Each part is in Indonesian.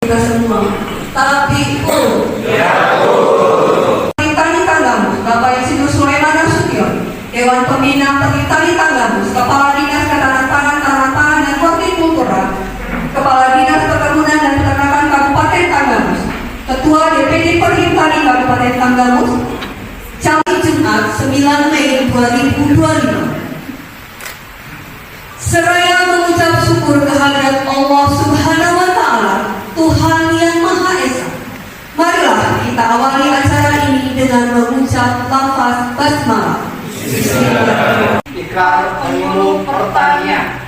kita semua. Tapi Perintani Tanggamus, Bapak Insinyur Sulaiman Nasution, Dewan Pembina Perintani Tanggamus, Kepala Dinas Ketahanan Pangan dan Hortikultura, Kepala Dinas Perkebunan dan Peternakan Kabupaten Tanggamus, Ketua DPD Perhimtani Kabupaten Tanggamus, Cawi Jumat 9 Mei 2025. Seraya mengucap syukur kehadirat Allah Subhanahu wa Ta'ala, Tuhan yang Maha Esa. Marilah kita awali acara ini dengan mengucap lafaz basmalah. Ikrar penyuluh pertanian.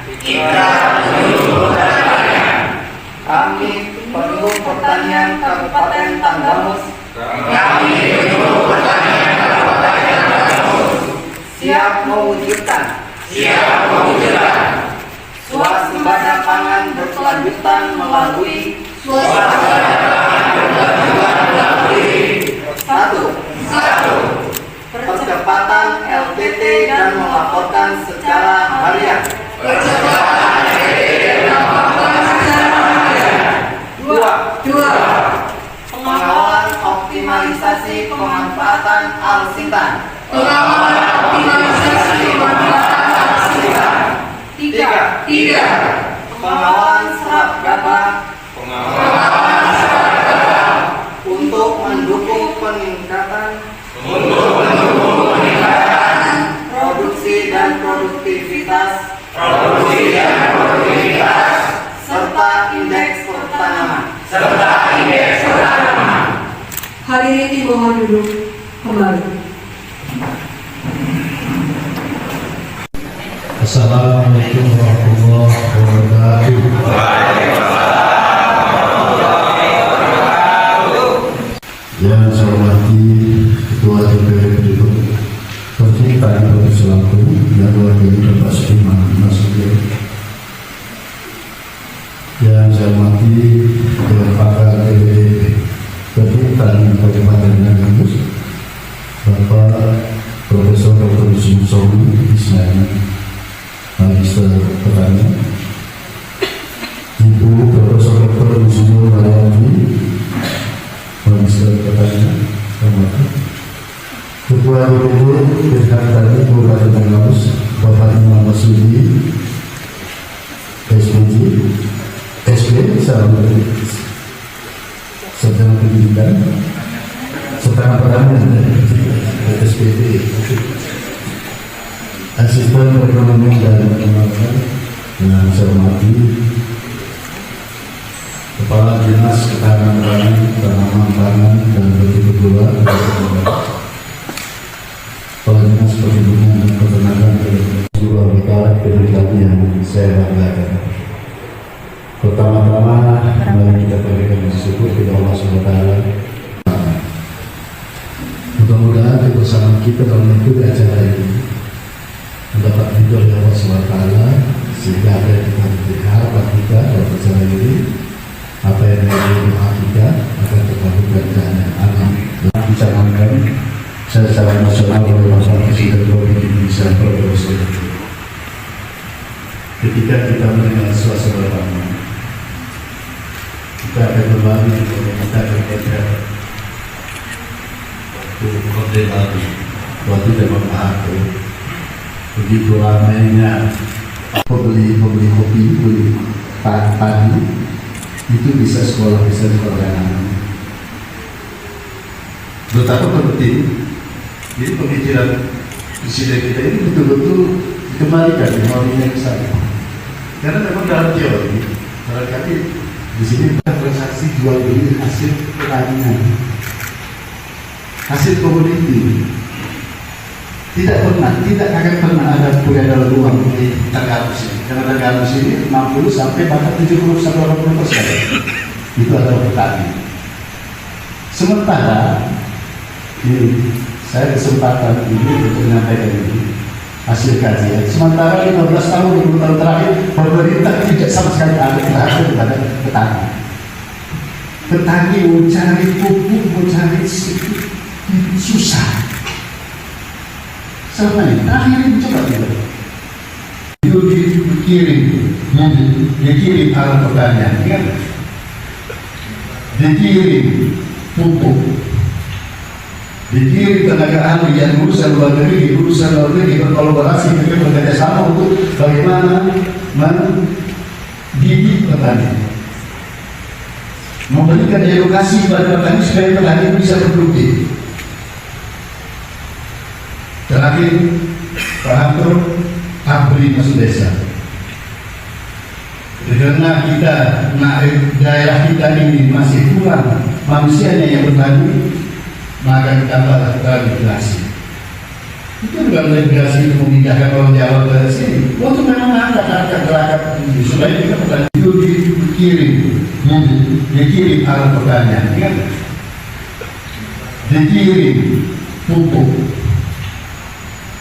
Kami penyuluh pertanian Kabupaten Tanggamus. Siap mewujudkan swasembada pangan berkelanjutan melalui satu, percepatan LPT dan melaporkan secara harian. Dua, pengawalan optimalisasi pemanfaatan alsintan. Tiga, pengawalan serap gabah untuk mendukung peningkatan produksi dan produktivitas serta indeks pertanaman. Hadirin dimohon duduk kembali. Assalamualaikum warahmatullahi wabarakatuh. Yang saya hormati Ketua DPD Perhimtani Kabupaten Selaku yang diwakili Bapak Sulaiman Nasution. Yang saya hormati Dewan Pakar DPD Perhimtani Kabupaten Tanggamus, Bapak Profesor Dr. Yusuf Sobi Ismail, Magister Pertanian, Ibu Profesor Dr. Insinyur Mariani, Magister Pertanian, Ketua DPD Perhimtani Kabupaten Tanggamus, Bapak Imam Masudi, SPJ, Sarjana Pendidikan, Setara Pertanian, SPD, Asisten Perekonomian dan Pengembangan yang saya hormati Kepala Dinas Ketahanan Pangan, Tanaman Pangan dan Hortikultura, Kepala Dinas Perkebunan dan Peternakan, seluruh anggota PDKP yang saya banggakan. Pertama-tama, mari kita berikan syukur kepada Allah SWT. Mudah-mudahan kebersamaan kita dalam mengikuti acara ini mendapat ridho dari Allah SWT, sehingga apa yang kita berharap kita dalam acara ini, apa yang menjadi doa kita akan terkabulkan dengan amin. Dicanangkan secara nasional oleh Bapak Presiden Republik Indonesia Prof. Ketika kita mendengar suasana pangan, kita akan berbagi kepada kita berbeda. Waktu baru, waktu zaman aku, begitu ramainya pembeli kopi, beli pagi, itu bisa sekolah, bisa anak. Betapa penting, jadi pemikiran presiden kita ini betul-betul dikembalikan di maunya ke sana. Karena memang dalam teori, barangkali di sini transaksi jual beli hasil pertanian, hasil komoditi. Tidak akan pernah ada peredaran uang di Tanggamus ini. Karena Tanggamus ini 60 sampai bahkan 70-80% itu adalah petani. Sementara ini saya kesempatan ini untuk menyampaikan ini hasil kajian. Sementara 15 tahun, 20 tahun terakhir pemerintah tidak sama sekali ada perhatian kepada petani. Petani mencari pupuk, mencari susah. Selama ini, akhirnya coba kita itu dikirim alat pertanian, kan? dikirim pupuk, dikirim tenaga ahli yang urusan luar negeri berkolaborasi bekerja sama untuk bagaimana mendidik petani, memberikan edukasi pada petani supaya petani bisa berproduktif. Terakhir, Pak Harto abri masuk desa. Karena kita, daerah kita ini masih kurang manusianya yang bertani, maka kita lakukan migrasi. Itu bukan migrasi untuk memindahkan orang Jawa ke sini. Untuk memang angkat supaya kita petani itu dikirim alat pertanian, dikirim pupuk,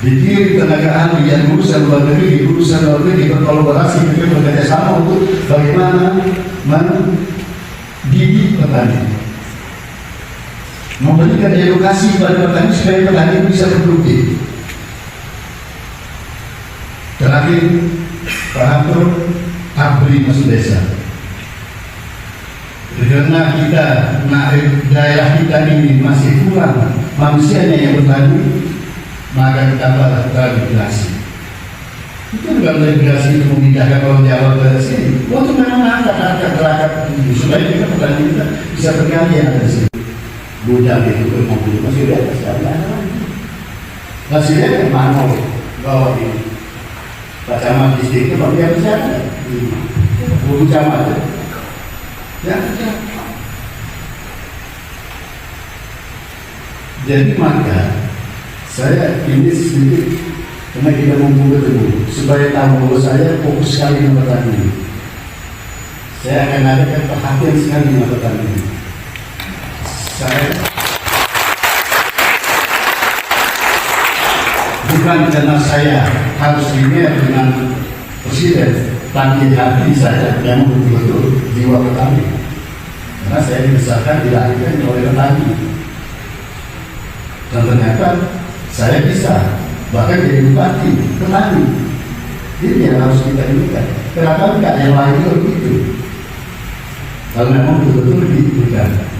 dikirim tenaga ahli yang urusan luar negeri berkolaborasi bekerja sama untuk bagaimana mendidik petani, memberikan edukasi pada petani supaya petani bisa berproduktif. Terakhir, Pak Harto abri masuk desa. Karena kita, daerah kita ini masih kurang manusianya yang bertani, maka kita lakukan migrasi. Itu bukan migrasi untuk memindahkan orang Jawa ke sini. Untuk memang angkat supaya kita petani kita bisa berkarya di sini. Budak itu mobil masih di atas masih ada mana bawah ini. Pak Camat distrik itu bagi apa saja? Bulu Camat ya. Jadi maka saya ini sedikit karena kita membuka dulu supaya tahu bahwa saya fokus sekali dengan petani. Saya akan adakan perhatian sekali dengan petani. Saya bukan karena saya harus linear dengan presiden, tapi hati saya yang betul-betul jiwa petani. Karena saya dibesarkan dilahirkan oleh petani. Dan ternyata saya bisa bahkan jadi bupati petani. Ini yang harus kita inginkan. Kenapa enggak yang lain itu begitu? Kalau memang betul-betul diinginkan.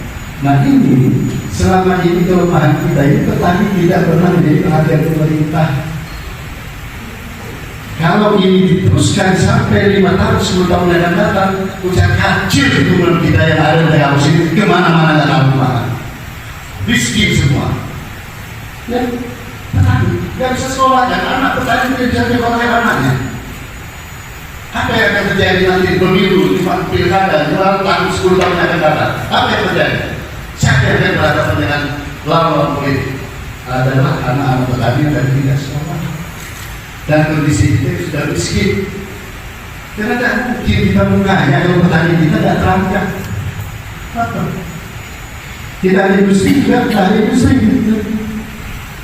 Nah ini selama ini kelemahan kita ini petani tidak pernah menjadi perhatian pemerintah. Kalau ini diteruskan sampai 5 tahun 10 tahun yang akan datang, usaha kacil hubungan kita yang ada di kampus ini kemana-mana dan kemana-mana. Miskin semua. Ya, petani nggak bisa sekolah dan anak petani tidak bisa sekolah anaknya. Apa yang akan terjadi nanti pemilu, pilkada, tahun 10 tahun yang akan datang? Apa yang terjadi? Siapa yang akan berhadapan dengan lawan politik? Adalah anak-anak petani dan tidak sekolah. Dan kondisi kita sudah miskin. Karena tidak mungkin kita mengaya kalau petani kita tidak terangkat. Apa? Kita ada industri juga, kita ada industri.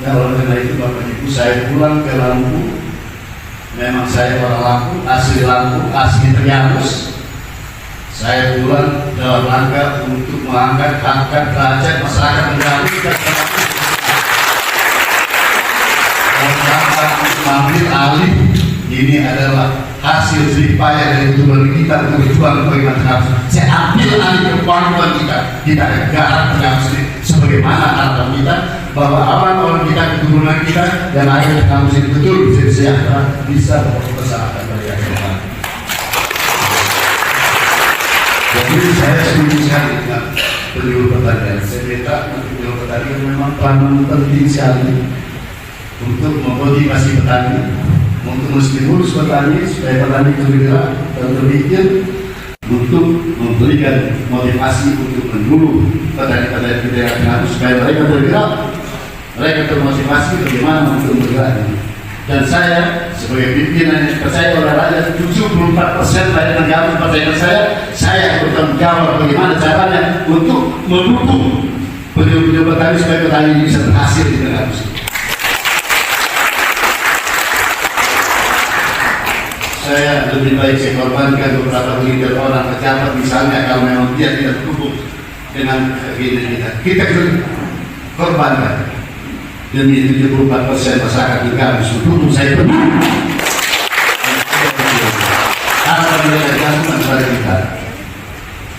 Nah, oleh karena itu Bapak Ibu, saya pulang ke Lampung. Memang saya orang Lampung, asli Trianus. Saya pulang dalam rangka untuk mengangkat derajat masyarakat Trianus dan mengambil alih. Ini adalah hasil jeripaya dari tubuh kita untuk berjuang bagi masyarakat. Saya ambil alih kemampuan kita garap Trianus sebagaimana harapan kita, bahwa orang kita, keturunan kita yang ada di kampus ini betul bisa sejahtera, bisa berusaha bagi agama. Jadi saya setuju sekali dengan penyuluh pertanian. Saya minta penyuluh pertanian memang peranan penting sekali untuk memotivasi petani, untuk menstimulus petani supaya petani bergerak dan berpikir, untuk memberikan motivasi untuk mendulu petani-petani kita yang harus supaya mereka bergerak. Mereka termotivasi bagaimana untuk bergerak. Dan saya sebagai pimpinan yang percaya oleh rakyat, 74% rakyat negara percaya saya bertanggung jawab bagaimana caranya untuk mendukung penyuluh petani supaya petani ini bisa berhasil di negara. Saya lebih baik saya korbankan beberapa leader orang pejabat misalnya kalau memang dia tidak dukung dengan keinginan kita korbankan. Demi 74% masyarakat di kampus dukung saya penuh. Harapan mereka jangan kepada kita.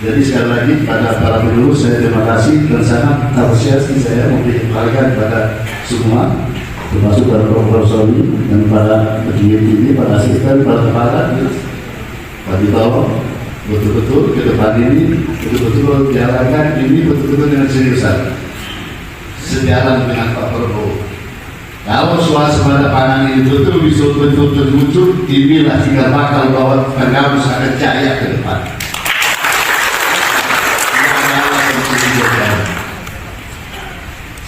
Jadi sekali lagi pada para penyuluh saya terima kasih dan sangat apresiasi saya memberikan kepada semua, termasuk para profesor ini dan para petinggi ini, para asisten, para kepala, Pak Dito, betul-betul ke depan ini, betul-betul jalankan ini betul-betul dengan seriusan, sejalan dengan Pak Prabowo. Kalau suasana pangan ini betul betul muncul, inilah tinggal bakal bahwa kampus akan jaya ke depan.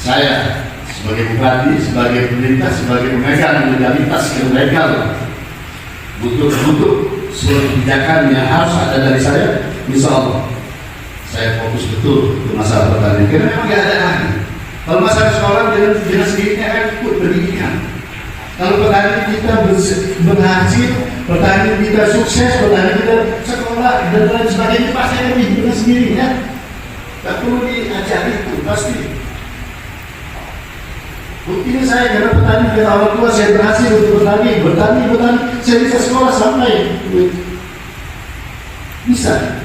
Saya sebagai bupati, sebagai pemerintah, sebagai pemegang legalitas yang legal untuk seluruh kebijakan yang harus ada dari saya, insya Allah saya fokus betul ke masalah pertanian. Karena memang tidak ada lagi. Kalau masalah sekolah dengan sendirinya akan ikut pendidikan. Kalau petani kita berhasil, petani kita sukses, petani kita sekolah dan lain sebagainya pasti akan ikut dengan sendirinya. Tak perlu diajari itu pasti. Buktinya saya karena petani dari awal tua saya berhasil untuk bertani, saya bisa sekolah sampai bisa.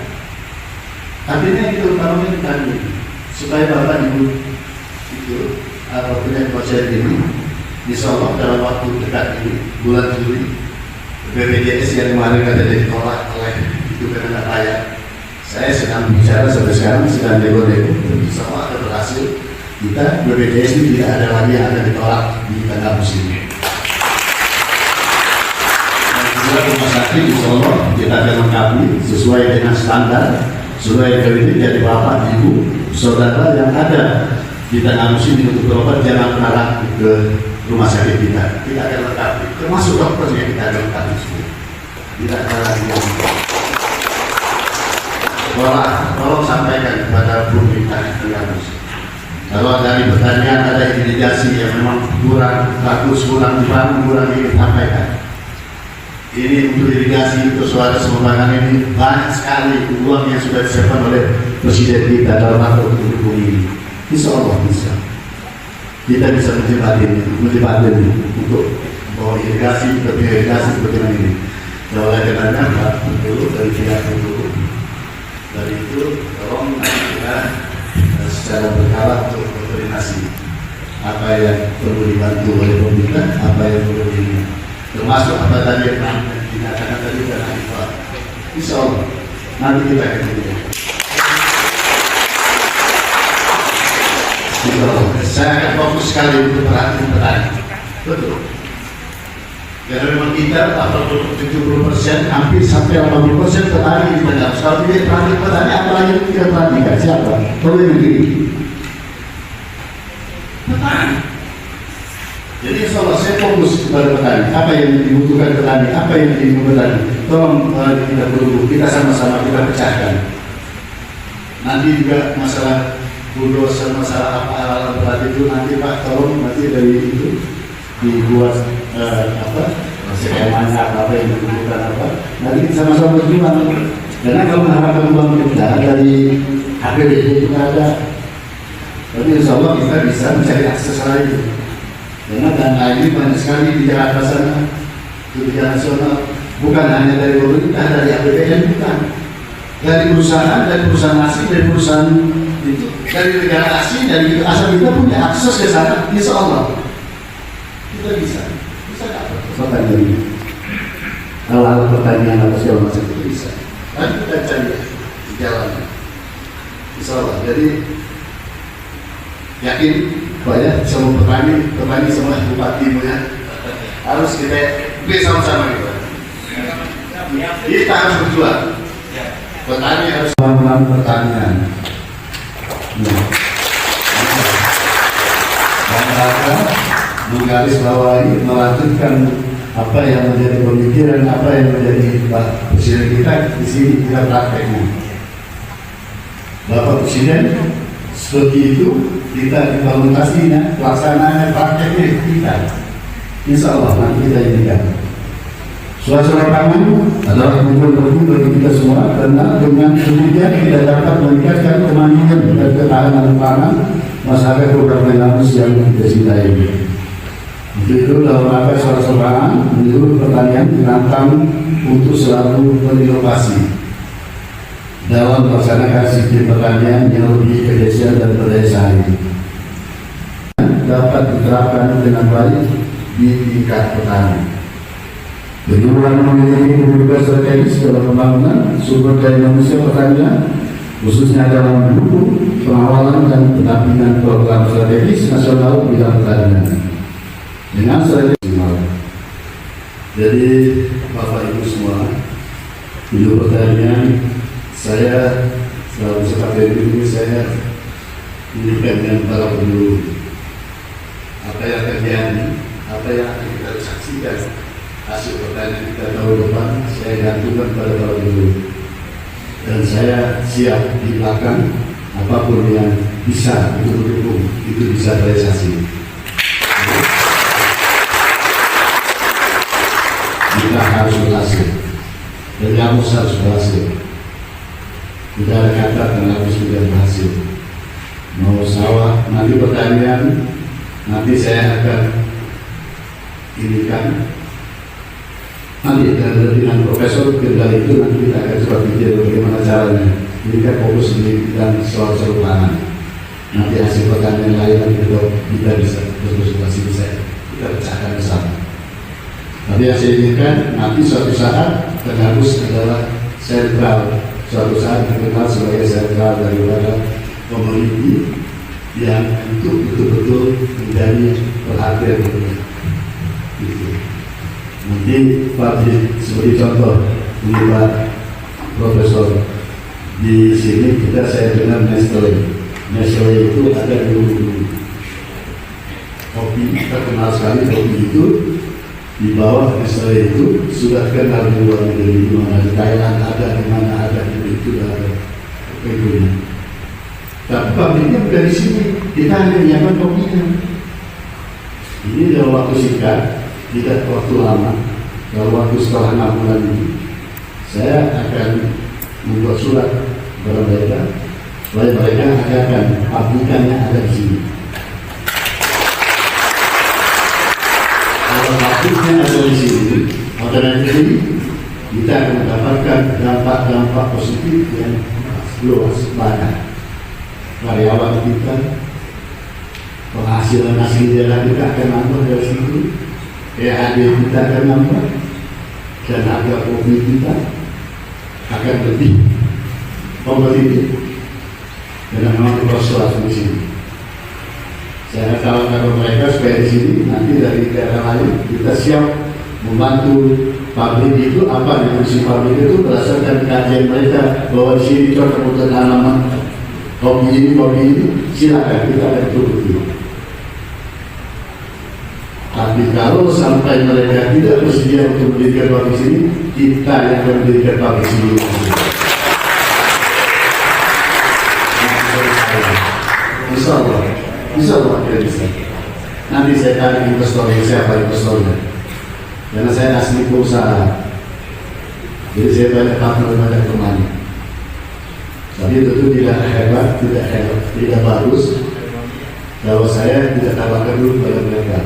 Artinya kita utamanya petani supaya bapak ibu itu apapun yang saya ini, insya Allah dalam waktu dekat ini bulan Juli BPJS yang kemarin katanya ditolak oleh itu karena tidak layak. Saya sedang bicara sampai sekarang sedang nego-nego, insya Allah akan berhasil. Kita BPJS ini tidak ada lagi yang akan ditolak di kampus ini. Dan juga rumah sakit insya Allah kita akan lengkapi sesuai dengan standar, sesuai dengan dari bapak, ibu, saudara yang ada di kampus ini untuk berobat jangan mengarah ke rumah sakit kita. Kita akan lengkapi, termasuk dokternya kita akan lengkapi semua. Tidak ada lagi yang tolong sampaikan kepada pemerintah kampus. Kalau dari pertanian ada irigasi yang memang kurang bagus, kurang dibangun, kurang disampaikan. Ini untuk irigasi, untuk suara sumbangan ini banyak sekali uang yang sudah disiapkan oleh Presiden kita dalam rangka untuk mendukung ini. Insya Allah bisa. Kita bisa menjembatani untuk bahwa irigasi, irigasi bagaimana ini. Kalau ada Pak dulu dari pihak dulu, dari itu tolong kita secara berkala untuk koordinasi apa yang perlu dibantu oleh pemerintah, apa yang perlu di termasuk apa tadi yang dikatakan tadi dan Hanifah. Insya Allah nanti kita akan lihat. Insya Allah saya akan fokus sekali untuk perhatian petani. Betul. Karena memang kita 70%, hampir sampai 80% petani di Padang. Kalau tidak petani, apa lagi yang kita perhatikan? Siapa? Oleh negeri. Petani. Jadi insya Allah saya fokus kepada petani. Apa yang dibutuhkan petani? Apa yang dibutuhkan petani? Tolong kita berhubung, kita sama-sama kita pecahkan. Nanti juga masalah bulldozer, masalah apa alat berat itu nanti Pak tolong nanti dari itu dibuat skemanya apa yang dibutuhkan apa. Nanti sama-sama berjuang. Karena kalau mengharapkan uang kita dari APBD itu ada. Tapi insya Allah kita bisa mencari akses lain. Karena dana ini banyak sekali di Jakarta sana, kebijakan nasional, bukan hanya dari pemerintah, dari APBN bukan. Dari perusahaan asing, dari perusahaan itu, dari negara asing, dari asal kita punya akses ke sana, insya Allah kita bisa dapat pertanyaan ini. Kalau pertanyaan apa segala macam itu bisa. Nanti kita cari jalan, insya Allah. Jadi yakin banyak semua petani semua bupati punya harus kita sama-sama gitu. Kita harus berjuang. Petani harus melakukan pertanian. Dan menggarisbawahi, melanjutkan apa yang menjadi pemikiran, apa yang menjadi Pak Presiden kita di sini kita prakteknya. Bapak Presiden seperti itu kita implementasinya, pelaksananya, prakteknya kita. Insya Allah nanti kita jadikan. Suasana pangan adalah kebutuhan penting bagi kita semua karena dengan demikian kita dapat meningkatkan kemandirian dan ketahanan pangan masyarakat program Menanus yang kita cintai ini. Untuk itu dalam rangka suasana pangan menurut pertanian ditantang untuk selalu berinovasi dalam melaksanakan sistem pertanian yang lebih pedesaan dan berdaya ini dapat diterapkan dengan baik di tingkat petani. Dengan memiliki kebijakan strategis dalam pembangunan sumber daya manusia pertanian, khususnya dalam mendukung pengawalan dan pendampingan program strategis nasional bidang pertanian dengan strategi. Jadi Bapak Ibu semua, hidup pertanian saya selalu seperti ini, saya mendidik dengan para penduduk. Apa yang terjadi, apa yang akan kita saksikan hasil pertanian kita tahun depan, saya gantungkan pada para penduduk. Dan saya siap di belakang apapun yang bisa untuk mendukung itu bisa realisasi. Kita harus berhasil, dan kamu harus berhasil. Tidak ada kata dan harus tidak berhasil. Mau sawah, nanti pertanian, nanti saya akan inikan. Nanti dengan Profesor Kendal itu nanti kita akan coba pikir bagaimana caranya. Ini kan fokus di bidang soal pangan. Nanti hasil pertanian lain kita bisa berkonsultasi bisa kita pecahkan bersama. Tapi yang saya inginkan nanti suatu saat Tenggarus adalah sentral, suatu saat dikenal sebagai sentral daripada komoditi yang untuk betul-betul menjadi perhatian dunia. Gitu. Nanti pabrik seperti contoh ini Pak Profesor, di sini saya dengar Nestle itu ada dulu kopi terkenal sekali, kopi itu di bawah Nestle itu sudah kenal di luar negeri, di mana di Thailand ada, di mana ada, itu ada kopinya. Tapi pabriknya bukan di sini, kita hanya menyiapkan kopinya. Ini dalam waktu singkat, tidak waktu lama, dalam waktu setelah 6 bulan ini, saya akan membuat surat kepada mereka supaya mereka akan pabrikannya ada di sini. Kalau pabriknya ada di sini, maka nanti kita akan mendapatkan dampak-dampak positif yang luas banyak. Karyawan kita, penghasilan asli daerah kita akan nambah dari situ, PAD kita akan nambah, dan harga kopi kita akan lebih kompetitif dengan memang proses di sini. Saya akan tawarkan mereka supaya di sini nanti dari daerah lain kita siap membantu pabrik itu. Apa yang fungsi pabrik itu berdasarkan kajian mereka bahwa di sini cocok untuk tanaman kopi ini, silakan kita akan produksi. Tapi kalau sampai mereka tidak bersedia untuk mendirikan pabrik sini, kita yang akan mendirikan pabrik sini. Insya Allah kita bisa. Nanti saya tanya investornya, siapa investornya. Karena saya asli pengusaha, jadi saya banyak partner kemana. Tapi itu tidak hebat, tidak bagus kalau saya tidak tawarkan dulu pada mereka.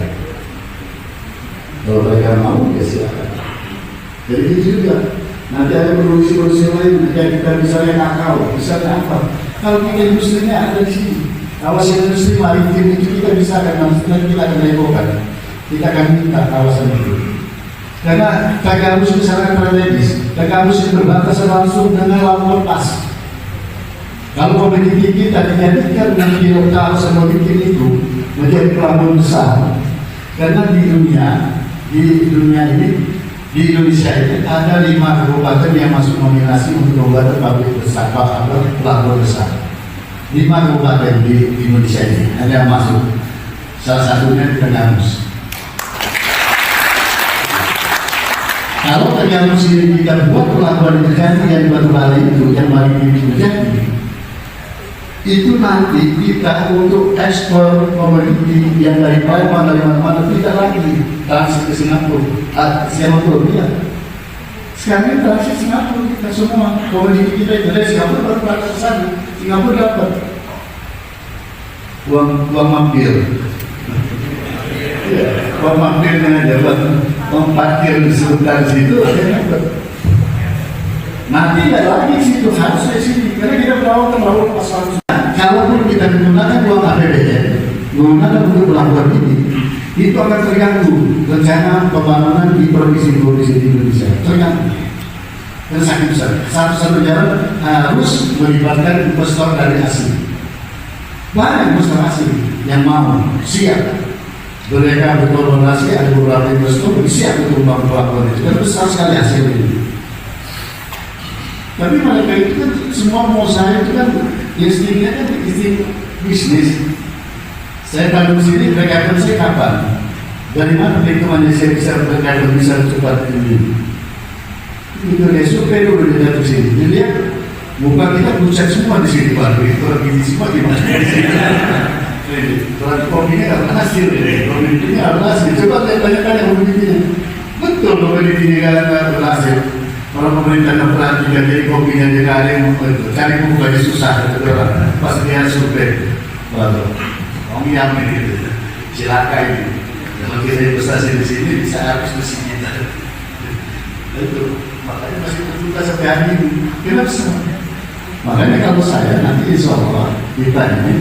Kalau mereka mau, ya silakan. Jadi itu juga. Nanti ada produksi lain, nanti kita misalnya kakao, misalnya apa. Kalau kita industrinya ada di sini, kawasan industri maritim itu kita bisa akan legokan, kita akan minta kawasan itu. Karena Tenggarus itu sangat strategis. Tenggarus itu berbatasan langsung dengan laut lepas. Kalau komoditi kita dijadikan menjadi kawasan maritim itu menjadi pelabuhan besar, karena di dunia ini, di Indonesia ini ada 5 kabupaten yang masuk nominasi untuk membuat pabrik besar, pelabuhan besar. 5 kabupaten di Indonesia ini ada yang masuk. Salah satunya di Tenggarus. Kalau Tenggarus ini kita buat pelabuhan terjadi yang di Batubara itu, yang maritim itu terjadi, itu nanti kita untuk ekspor komoditi yang dari Palembang, dari mana-mana tidak lagi transit ke Singapura, ya. Sekarang ini transit Singapura, kita semua komoditi kita itu dari Singapura baru berangkat ke sana. Singapura dapat uang mampir, uang mampir dengan jalan uang parkir sebentar di situ, ada dapat. Nanti nggak lagi situ, harus di sini. Karena kita melakukan pasal. Kalaupun kita menggunakan uang APBN, menggunakan untuk melakukan ini, itu akan terganggu rencana pembangunan di provinsi-provinsi di Indonesia. Terganggu. Dan sangat besar. Satu-satu jalan harus melibatkan investor dari asing. Banyak investor asing yang mau siap. Mereka berkolaborasi, ada beberapa investor siap untuk melakukan itu. Dan besar sekali hasil ini. Tapi mereka itu kan semua mau saya itu kan instingnya kan insting bisnis. Saya kalau di sini mereka akan saya kapan? Dari mana perhitungannya saya bisa berkaitan bisa cepat ini? Indonesia dulu di dalam sini. Jadi ya, bukan kita pucat semua di sini Pak. Orang ini semua di mana di sini. Kalau kopinya nggak berhasil, kopinya nggak berhasil. Coba lihat banyak yang kopinya. Betul kopi ini nggak berhasil. Kalau pemerintah nggak perhatikan jadi kopinya dia nggak ada yang mau itu. Cari bukannya susah. Pas dia survei, waduh, kamu yamin gitu. Cilaka ini. Kalau kita investasi di sini bisa habis mesinnya. Itu makanya masih terbuka sampai hari ini. Kenapa semua? Makanya kalau saya nanti insya Allah kita ini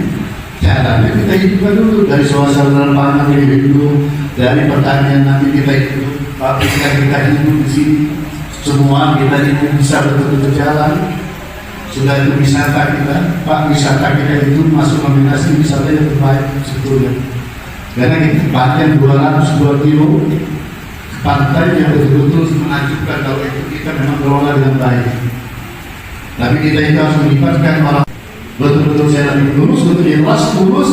caranya kita hidupkan dulu dari suasana pangan kita hidup, dari pertanian nanti kita hidup, pabrik kita hidup di sini, semua kita hidup bisa betul-betul jalan. Sudah itu wisata kita, Pak, wisata kita itu masuk nominasi wisata yang terbaik sebetulnya. Karena kita panjang 202 kilo pantai yang betul-betul menakjubkan kalau itu kita memang kelola dengan baik. Tapi kita itu harus melibatkan orang betul-betul saya lebih lurus, betul ikhlas, tulus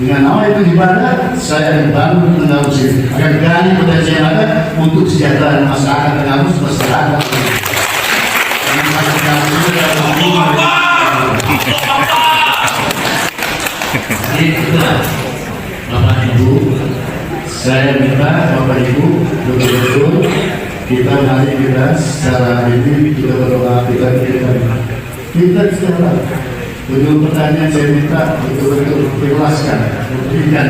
dengan nama itu ibadah. Saya dibangun dengan usia akan berani potensi yang ada untuk kesejahteraan masyarakat dan harus masyarakat. Bapak Ibu, saya minta Bapak Ibu betul-betul kita mari kita secara ini kita berdoa kita secara untuk pertanyaan saya minta betul-betul ikhlaskan, berikan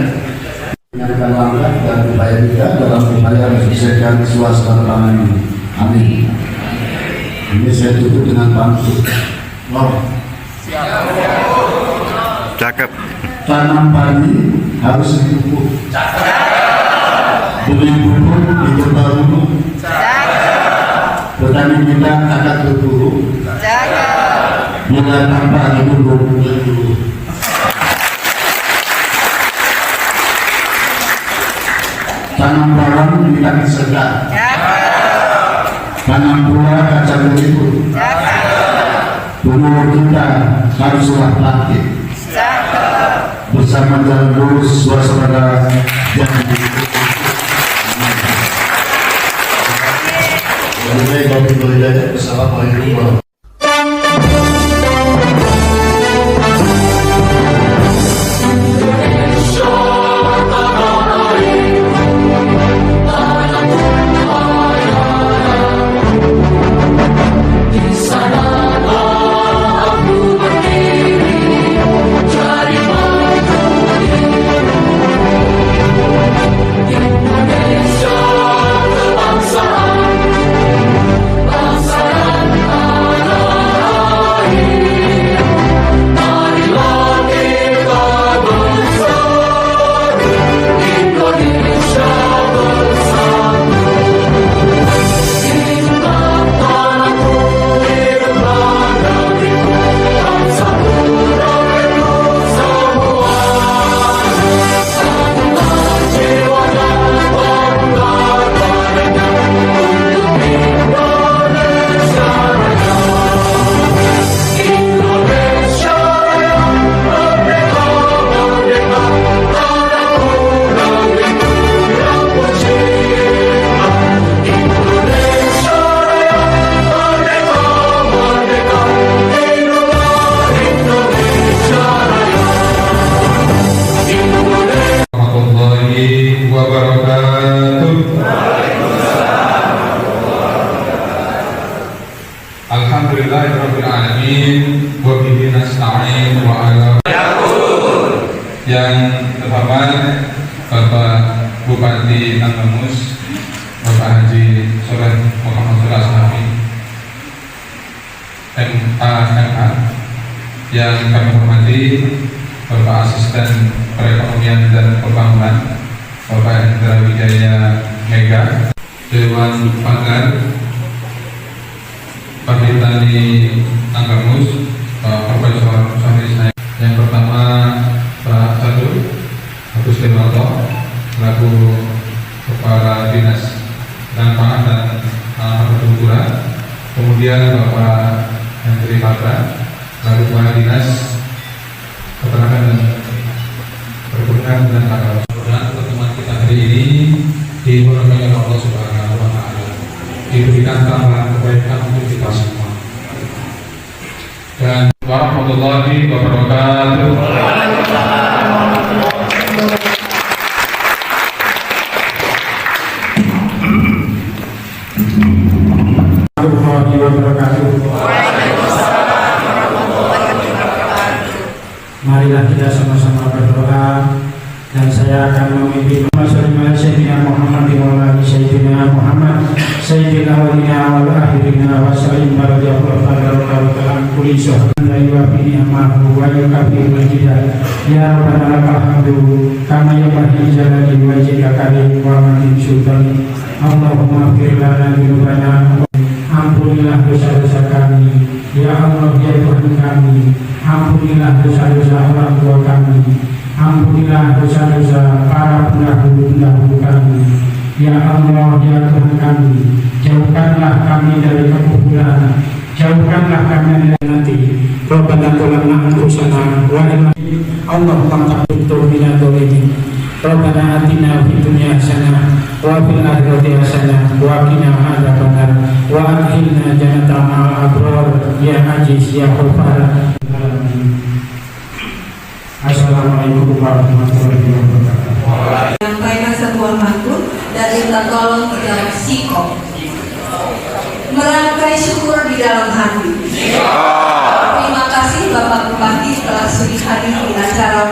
dengan langkah dan upaya kita dalam upaya menyelesaikan suasana pangan ini. Amin. Ini saya tutup dengan pantun. Cakep. Tanam padi harus dipupuk. Beli pupuk di tempat gunung. Petani kita akan berburu. Bila tanpa diburu berburu. Tanam bawang di kaki segar. Tanam buah kacang hijau. Umur kita haruslah bangkit. Bersama jalan lurus suasana jangan Assalamualaikum. Alhamdulillahirrahmanirrahim wa bihi nasta'in wa ala yang terhormat Bapak Bupati Tanggamus Bapak Haji Soleh Muhammad Asnafi, AMH yang kami hormati Bapak Asisten Perekonomian dan Pembangunan Bapak Hendra Wijaya Mega, Dewan Pakar Pahitani Anggamus Profesor Syahri Isnaya. Yang pertama Pak Catur Agus Dewanto selaku Kepala Dinas dan Pangan dan Hortikultura, kemudian Bapak Hendri Patra selaku Kepala Dinas Peternakan dan Perkebunan dan Tanaman. Dan pertemuan kita hari ini diberkahi oleh Allah Subhanahu wa Ta'ala, diberikan tambahan kebaikan untuk kita semua. Dan warahmatullahi wabarakatuh. Warahmatullahi wabarakatuh. Marilah kita sama-sama berdoa dan saya akan memimpin masyarakat Sayyidina Muhammad wa Sayyidina Muhammad Sayyidina awalina wal akhirina wa sallim baradiyallahu ta'ala kulli syahrin wa fi ni'amahu wa yukabbir majidah ya rabbana lakal hamdu kama yanbaghi jalali wajhika karim wa min sultani Allahumma ighfir lana dzunubana ampunilah dosa-dosa kami ya Allah ya Tuhan kami, ampunilah dosa-dosa orang tua kami, ampunilah dosa-dosa para pendahulu kami ya Allah ya Tuhan kami, jauhkanlah kami dari kekufuran, jauhkanlah kami dari nanti. Rabbana zalamna anfusana wa in Allahumma taqabbal minna dzalimin. Rabbana atina fid dunya hasanah wa fil akhirati hasanah wa qina adzabannar wa adkhilna jannata ma'al abrar ya aziz ya ghaffar. Assalamualaikum warahmatullahi wabarakatuh. Menyampaikan satuan mantu dan minta tolong ke dalam sikap. Merangkai syukur di dalam hati. Terima kasih Bapak Bupati telah sudi hadir di acara